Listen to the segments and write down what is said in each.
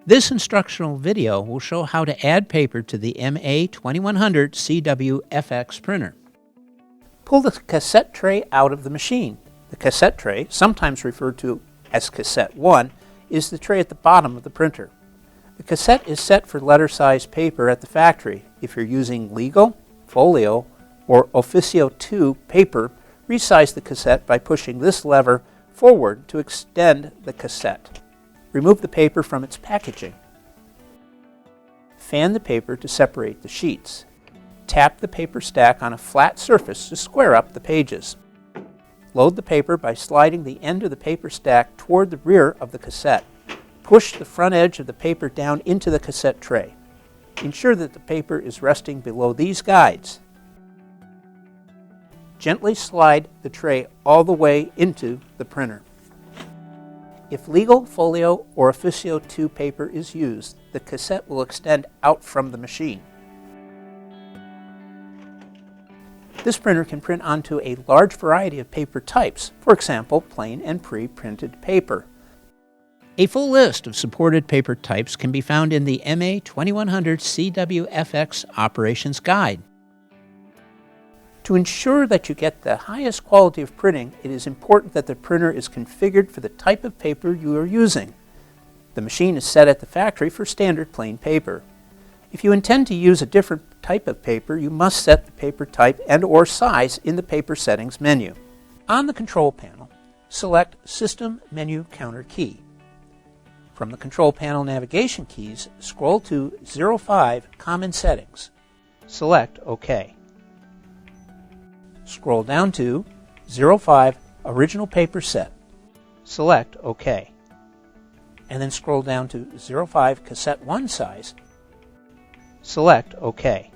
This instructional video will show how to add paper to the MA2100cwfx printer. Pull the cassette tray out of the machine. The cassette tray, sometimes referred to as Cassette 1, is the tray at the bottom of the printer. The cassette is set for letter-size paper at the factory. If you're using legal, folio, or officio 2 paper, resize the cassette by pushing this lever forward to extend the cassette. Remove the paper from its packaging. Fan the paper to separate the sheets. Tap the paper stack on a flat surface to square up the pages. Load the paper by sliding the end of the paper stack toward the rear of the cassette. Push the front edge of the paper down into the cassette tray. Ensure that the paper is resting below these guides. Gently slide the tray all the way into the printer. If legal, folio, or officio 2 paper is used, the cassette will extend out from the machine. This printer can print onto a large variety of paper types, for example, plain and pre-printed paper. A full list of supported paper types can be found in the MA2100cwfx Operations Guide. To ensure that you get the highest quality of printing, it is important that the printer is configured for the type of paper you are using. The machine is set at the factory for standard plain paper. If you intend to use a different type of paper, you must set the paper type and/or size in the Paper Settings menu. On the control panel, select System Menu Counter key. From the control panel navigation keys, scroll to 05 Common Settings. Select OK. Scroll down to 05 Original Paper Set. Select OK. And then scroll down to 05 Cassette 1 Size. Select OK.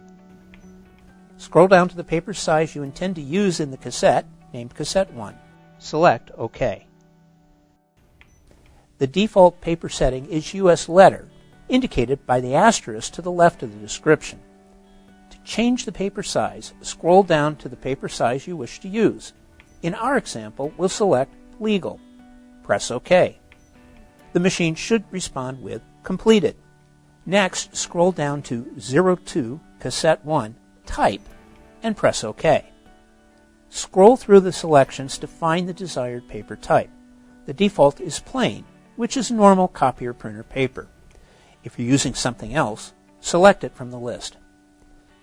Scroll down to the paper size you intend to use in the cassette, named Cassette 1. Select OK. The default paper setting is US letter, indicated by the asterisk to the left of the description. To change the paper size, scroll down to the paper size you wish to use. In our example, we'll select Legal. Press OK. The machine should respond with Completed. Next, scroll down to 02 Cassette 1 Type and press OK. Scroll through the selections to find the desired paper type. The default is plain, which is normal copier printer paper. If you're using something else, select it from the list.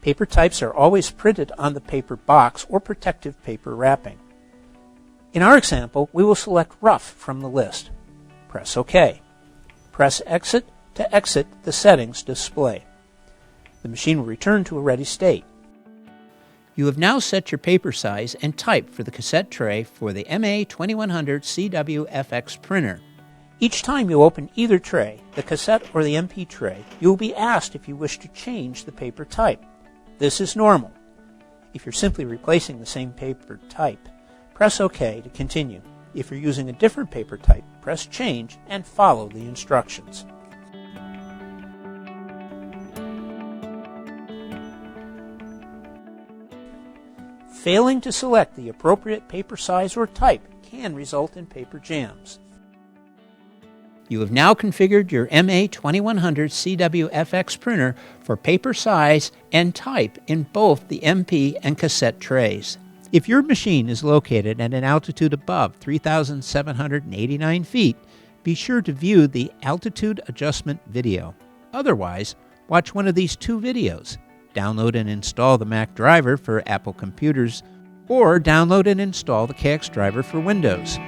Paper types are always printed on the paper box or protective paper wrapping. In our example, we will select Rough from the list. Press OK. Press Exit to exit the settings display. The machine will return to a ready state. You have now set your paper size and type for the cassette tray for the MA2100cwfx printer. Each time you open either tray, the cassette or the MP tray, you will be asked if you wish to change the paper type. This is normal. If you're simply replacing the same paper type, press OK to continue. If you're using a different paper type, press Change and follow the instructions. Failing to select the appropriate paper size or type can result in paper jams. You have now configured your MA2100cwfx printer for paper size and type in both the MP and cassette trays. If your machine is located at an altitude above 3,789 feet, be sure to view the altitude adjustment video. Otherwise, watch one of these two videos. Download and install the Mac driver for Apple computers, or download and install the KX driver for Windows.